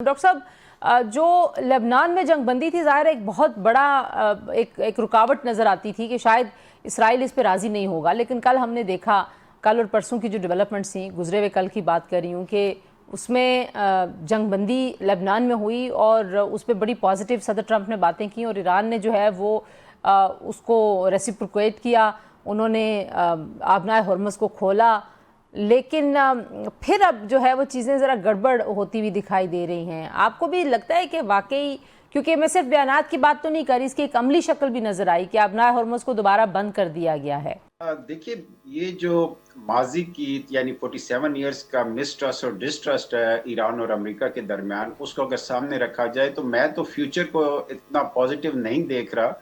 Doctor صاحب جو لبنان میں جنگ بندی تھی ظاہر ایک بہت بڑا ایک رکاوٹ نظر آتی تھی کہ شاید اسرائیل اس پہ راضی نہیں ہوگا، لیکن کل ہم نے دیکھا، کل اور پرسوں کی جو ڈیولپمنٹس تھیں، گزرے ہوئے کل کی بات کر رہی ہوں کہ اس میں جنگ بندی لبنان میں ہوئی اور اس پہ بڑی پازیٹیو صدر ٹرمپ نے باتیں کی اور ایران نے جو ہے وہ اس کو ریسیپروکیٹ کیا، انہوں نے آبنائے ہرمز کو کھولا، لیکن پھر اب جو ہے وہ چیزیں ذرا گڑبڑ ہوتی ہوئی دکھائی دے رہی ہیں۔ آپ کو بھی لگتا ہے کہ واقعی، کیونکہ میں صرف بیانات کی بات تو نہیں کر رہی، اس کی ایک عملی شکل بھی نظر آئی کہ آبنائے ہرمز کو دوبارہ بند کر دیا گیا ہے؟ دیکھیے، یہ جو ماضی کی یعنی 47 ایئرز کا مسٹرسٹ اور ڈسٹرسٹ ہے ایران اور امریکہ کے درمیان، اس کو اگر سامنے رکھا جائے تو میں تو فیوچر کو اتنا پازیٹیو نہیں دیکھ رہا،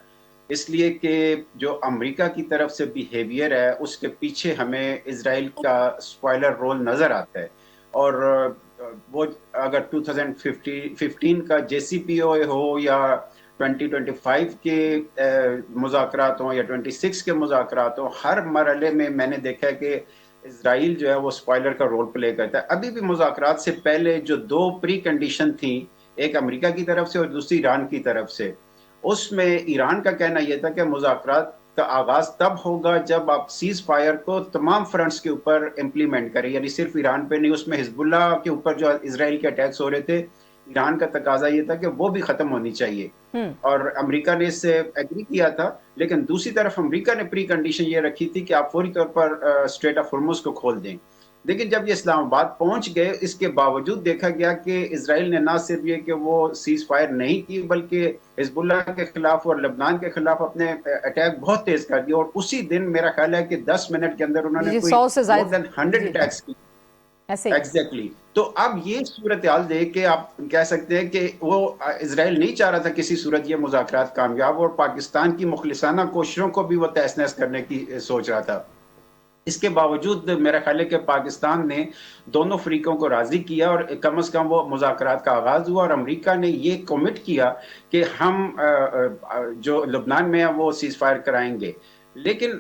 اس لیے کہ جو امریکہ کی طرف سے بیہیویئر ہے اس کے پیچھے ہمیں اسرائیل کا سپوائلر رول نظر آتا ہے، اور وہ اگر 2015 کا جے سی پی او ہو یا 2025 کے مذاکرات ہوں یا 26 کے مذاکرات ہوں، ہر مرحلے میں میں نے دیکھا ہے کہ اسرائیل جو ہے وہ سپوائلر کا رول پلے کرتا ہے۔ ابھی بھی مذاکرات سے پہلے جو دو پری کنڈیشن تھیں، ایک امریکہ کی طرف سے اور دوسری ایران کی طرف سے، اس میں ایران کا کہنا یہ تھا کہ مذاکرات کا آغاز تب ہوگا جب آپ سیز فائر کو تمام فرنٹس کے اوپر امپلیمنٹ کریں، یعنی صرف ایران پہ نہیں، اس میں حزب اللہ کے اوپر جو اسرائیل کے اٹیکس ہو رہے تھے، ایران کا تقاضا یہ تھا کہ وہ بھی ختم ہونی چاہیے، اور امریکہ نے اس سے ایگری کیا تھا۔ لیکن دوسری طرف امریکہ نے پری کنڈیشن یہ رکھی تھی کہ آپ فوری طور پر اسٹریٹ آف ہرمز کو کھول دیں۔ لیکن جب یہ اسلام آباد پہنچ گئے، اس کے باوجود دیکھا گیا کہ اسرائیل نے نہ صرف یہ کہ وہ سیز فائر نہیں کی، بلکہ حزب اللہ کے خلاف اور لبنان کے خلاف اپنے اٹیک بہت تیز کر دیا، اور اسی دن میرا خیال ہے کہ 10 منٹ کے اندر انہوں نے کوئی more than 100 اٹیکس کی۔ ایگزیکٹلی۔ تو اب یہ صورتحال دیکھ کے آپ کہہ سکتے ہیں کہ وہ اسرائیل نہیں چاہ رہا تھا کسی صورت یہ مذاکرات کامیاب، اور پاکستان کی مخلصانہ کوششوں کو بھی وہ تہس نہس کرنے کی سوچ رہا تھا۔ اس کے باوجود میرا خیال ہے کہ پاکستان نے دونوں فریقوں کو راضی کیا، اور کم از کم وہ مذاکرات کا آغاز ہوا، اور امریکہ نے یہ کمٹ کیا کہ ہم جو لبنان میں ہیں وہ سیز فائر کرائیں گے۔ لیکن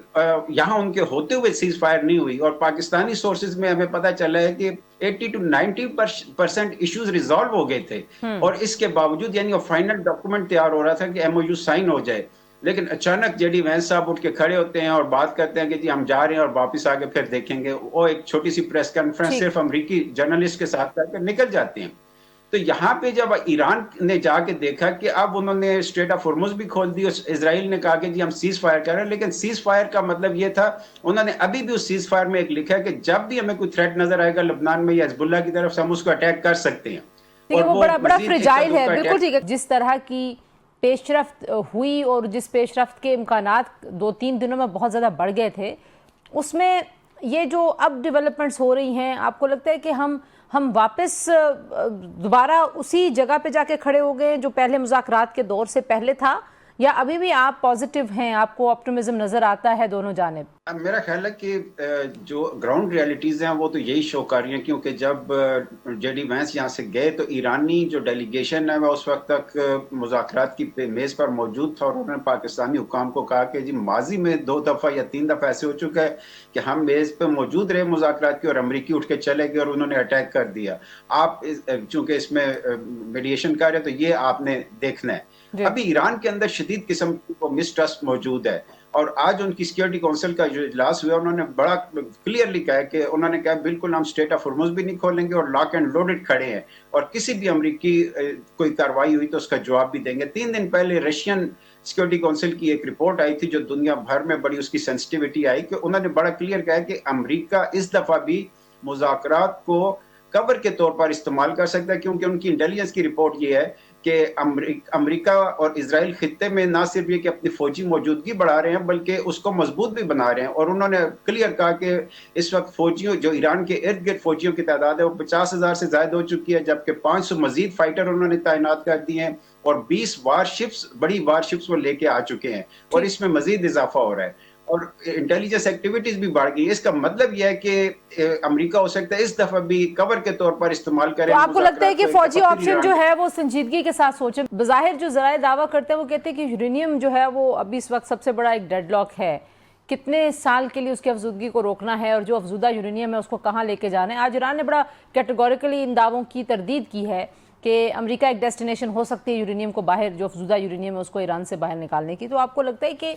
یہاں ان کے ہوتے ہوئے سیز فائر نہیں ہوئی، اور پاکستانی سورسز میں ہمیں پتہ چلا ہے کہ 80 to 90% ایشوز ریزالو ہو گئے تھے، اور اس کے باوجود یعنی وہ فائنل ڈاکومنٹ تیار ہو رہا تھا کہ ایم او یو سائن ہو جائے، لیکن اچانک جے ڈی وینس صاحب اٹھ کے کھڑے ہوتے ہیں اور بات کرتے ہیں کہ جی ہم جا رہے ہیں اور واپس آگے پھر دیکھیں گے۔ وہ ایک چھوٹی سی پریس کانفرنس صرف امریکی جرنلسٹ کے ساتھ کر کے نکل جاتے ہیں۔ تو یہاں پہ جب ایران نے جا کے دیکھا کہ اب انہوں نے اسٹریٹ آف ہرمز بھی کھول دی، اسرائیل نے کہا کہ جی ہم سیز فائر کر رہے ہیں، لیکن سیز فائر کا مطلب یہ تھا، انہوں نے ابھی بھی اس سیز فائر میں ایک لکھا ہے کہ جب بھی ہمیں کوئی تھریٹ نظر آئے گا لبنان میں یا حزب اللہ کی طرف سے، ہم اس کو اٹیک کر سکتے ہیں۔ اور وہ بڑا فریجائل ہے، بالکل ٹھیک ہے۔ جس طرح کی پیش رفت ہوئی اور جس پیش رفت کے امکانات 2-3 دنوں میں بہت زیادہ بڑھ گئے تھے، اس میں یہ جو اب ڈیولپمنٹس ہو رہی ہیں، آپ کو لگتا ہے کہ ہم واپس دوبارہ اسی جگہ پہ جا کے کھڑے ہو گئے جو پہلے مذاکرات کے دور سے پہلے تھا، یا ابھی بھی آپ پازیٹیو ہیں، آپ کو آپٹیمزم نظر آتا ہے دونوں جانب؟ میرا خیال ہے کہ جو گراؤنڈ ریالٹیز ہیں وہ تو یہی شو کر رہی ہیں، کیونکہ جب جے ڈی وینس یہاں سے گئے تو ایرانی جو ڈیلیگیشن ہے وہ اس وقت تک مذاکرات کی میز پر موجود تھا، اور انہوں نے پاکستانی حکام کو کہا کہ جی ماضی میں 2 دفعہ یا 3 دفعہ ایسے ہو چکا ہے کہ ہم میز پہ موجود رہے مذاکرات کی، اور امریکی اٹھ کے چلے گئے اور انہوں نے اٹیک کر دیا۔ آپ چونکہ اس میں میڈیشن کر رہے تو یہ آپ نے دیکھنا ہے۔ ابھی ایران کے اندر شدید قسم کی مسٹرسٹ موجود ہے، اور آج ان کی سیکیورٹی کونسل کا جو اجلاس ہوا، انہوں نے بڑا کلیئرلی کہا کہ انہوں نے کہا بالکل ہم اسٹریٹ آف ہرمز بھی نہیں کھولیں گے، اور لاک اینڈ لوڈڈ کھڑے ہیں، اور کسی بھی امریکی کوئی کارروائی ہوئی تو اس کا جواب بھی دیں گے۔ 3 دن پہلے رشین سیکیورٹی کونسل کی ایک رپورٹ آئی تھی جو دنیا بھر میں بڑی اس کی سینسٹیوٹی آئی، کہ انہوں نے بڑا کلیئر کہا کہ امریکہ اس دفعہ بھی مذاکرات کو کور کے طور پر استعمال کر سکتا ہے، کیونکہ ان کی انٹیلیجنس کی رپورٹ یہ ہے کہ امریکہ اور اسرائیل خطے میں نہ صرف یہ کہ اپنی فوجی موجودگی بڑھا رہے ہیں بلکہ اس کو مضبوط بھی بنا رہے ہیں، اور انہوں نے کلیئر کہا کہ اس وقت فوجیوں جو ایران کے ارد گرد فوجیوں کی تعداد ہے وہ 50,000 سے زائد ہو چکی ہے، جبکہ 500 مزید فائٹر انہوں نے تعینات کر دیے ہیں، اور 20 وارشپس بڑی وارشپس وہ لے کے آ چکے ہیں، اور اس میں مزید اضافہ ہو رہا ہے، اور انٹیلیجنس ایکٹیویٹیز بھی بڑھ گئی۔ اس کا مطلب یہ ہے کہ امریکہ ہو سکتا ہے اس دفعہ بھی کور کے طور پر استعمال کرے۔ تو آپ کو لگتا ہے کہ فوجی آپشن جو ہے وہ سنجیدگی کے ساتھ سوچیں؟ بظاہر جو ذرائع دعویٰ کرتے ہیں وہ کہتے ہیں کہ یورینیم جو ہے وہ ابھی اس وقت سب سے بڑا ایک ڈیڈ لاک ہے، کتنے سال کے لیے اس کی افزودگی کو روکنا ہے، اور جو افزودہ یورینیم ہے اس کو کہاں لے کے جانا ہے۔ آج ایران نے بڑا کیٹیگوریکلی ان دعووں کی تردید کی ہے، کہ امریکہ ایک ڈیسٹینیشن ہو سکتی ہے یورینیم کو باہر، جو افزودہ یورینیم ہے اس کو ایران سے باہر نکالنے کی، تو آپ کو لگتا ہے کہ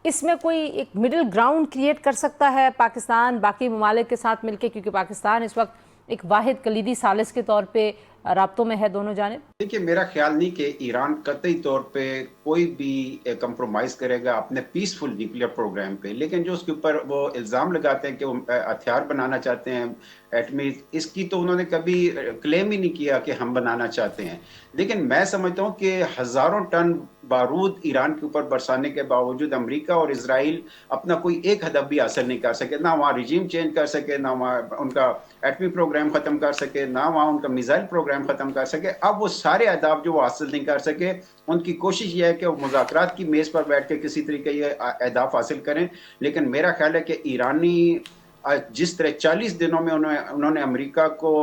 اس میں کوئی ایک مڈل گراؤنڈ کریٹ کر سکتا ہے پاکستان باقی ممالک کے ساتھ مل کے، کیونکہ پاکستان اس وقت ایک واحد کلیدی ثالث کے طور پہ رابطوں میں ہے دونوں جانب؟ دیکھیے، میرا خیال نہیں کہ ایران قطعی طور پہ کوئی بھی کمپرومائز کرے گا اپنے پیسفل نیوکلیر پروگرام پہ، لیکن جو اس کے اوپر وہ الزام لگاتے ہیں کہ وہ ہتھیار بنانا چاہتے ہیں ایٹمی، اس کی تو انہوں نے کبھی کلیم ہی نہیں کیا کہ ہم بنانا چاہتے ہیں۔ لیکن میں سمجھتا ہوں کہ ہزاروں ٹن بارود ایران کے اوپر برسانے کے باوجود امریکہ اور اسرائیل اپنا کوئی ایک ہدف بھی حاصل نہیں کر سکے، نہ وہاں رجیم چینج کر سکے، نہ وہاں ان کا ایٹمی پروگرام ختم کر سکے، نہ وہاں ان کا میزائل پروگرام ختم کر سکے۔ اب وہ سارے اہداف جو وہ حاصل نہیں کر سکے، ان کی کوشش یہ ہے کہ وہ مذاکرات کی میز پر بیٹھ کے کسی طریقے یہ اہداف حاصل کریں۔ لیکن میرا خیال ہے کہ ایرانی جس طرح 40 دنوں میں انہوں نے امریکہ کو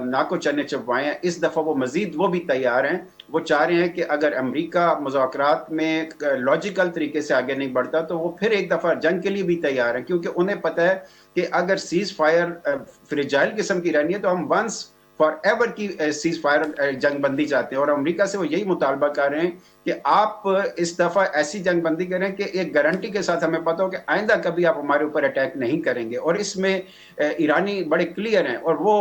ناکو چنے چبوائے ہیں، اس دفعہ وہ مزید وہ بھی تیار ہیں۔ وہ چاہ رہے ہیں کہ اگر امریکہ مذاکرات میں لاجیکل طریقے سے آگے نہیں بڑھتا تو وہ پھر ایک دفعہ جنگ کے لیے بھی تیار ہیں، کیونکہ انہیں پتہ ہے کہ اگر سیز فائر فریجائل قسم کی رہنی ہے تو ہم ونس فار ایور کی سیز فائر جنگ بندی چاہتے ہیں، اور امریکہ سے وہ یہی مطالبہ کر رہے ہیں کہ آپ اس دفعہ ایسی جنگ بندی کریں کہ ایک گارنٹی کے ساتھ ہمیں پتہ ہو کہ آئندہ کبھی آپ ہمارے اوپر اٹیک نہیں کریں گے۔ اور اس میں ایرانی بڑے کلیئر ہیں، اور وہ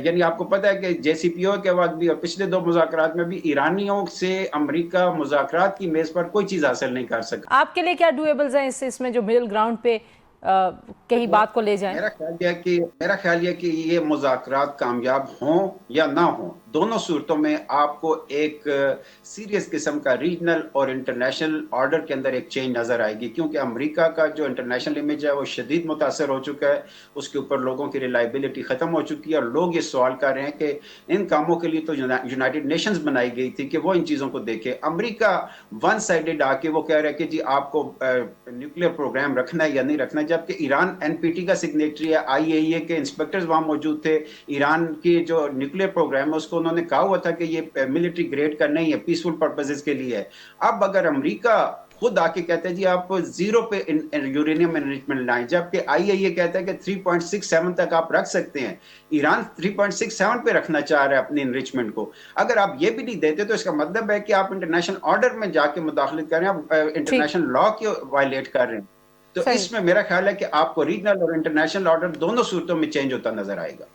یعنی آپ کو پتہ ہے کہ جے سی پی او کے وقت بھی اور پچھلے 2 مذاکرات میں بھی ایرانیوں سے امریکہ مذاکرات کی میز پر کوئی چیز حاصل نہیں کر سکا۔ آپ کے لیے کیا ڈویبلز ہیں اس میں جو مڈل گراؤنڈ پہ کہیں بات کو لے جائیں؟ میرا خیال یہ کہ یہ مذاکرات کامیاب ہوں یا نہ ہوں، دونوں صورتوں میں آپ کو ایک سیریس قسم کا ریجنل اور انٹرنیشنل آرڈر کے اندر ایک چینج نظر آئے گی، کیونکہ امریکہ کا جو انٹرنیشنل امیج ہے وہ شدید متاثر ہو چکا ہے، اس کے اوپر لوگوں کی ریلائبلٹی ختم ہو چکی ہے، اور لوگ یہ سوال کر رہے ہیں کہ ان کاموں کے لیے تو یونائٹڈ نیشنز بنائی گئی تھی کہ وہ ان چیزوں کو دیکھے۔ امریکہ ون سائیڈڈ آ کے وہ کہہ رہا ہے کہ جی آپ کو نیوکلیر پروگرام رکھنا ہے یا نہیں رکھنا ہے، جبکہ ایران این پی ٹی کا سگنیٹری ہے، آئی اے ای اے کے انسپیکٹرز وہاں موجود تھے۔ ایران کی جو نیوکلیر پروگرام ہے اس کو انہوں نے کہا ہوا تھا کہ یہ ملٹری گریڈ کا نہیں ہے، پیسفل پرپزز کے لیے ہے۔ اب اگر امریکہ خود آ کے کہتے ہیں جی آپ 0 پہ یورینیم انریچمنٹ لائیں، جبکہ آئی اے ای اے کہتا ہے کہ 3.67 تک آپ رکھ سکتے ہیں، ایران 3.67 پہ رکھنا چاہ رہا ہے اپنی انریچمنٹ کو۔ اگر آپ یہ بھی نہیں دیتے تو اس کا مطلب ہے کہ آپ انٹرنیشنل آرڈر میں جا کے مداخلت کر رہے ہیں، آپ انٹرنیشنل لا کی وائلیٹ کر رہے ہیں۔ تو اس میں میرا خیال ہے کہ آپ کو ریجنل اور انٹرنیشنل آرڈر دونوں صورتوں میں چینج ہوتا نظر آئے گا۔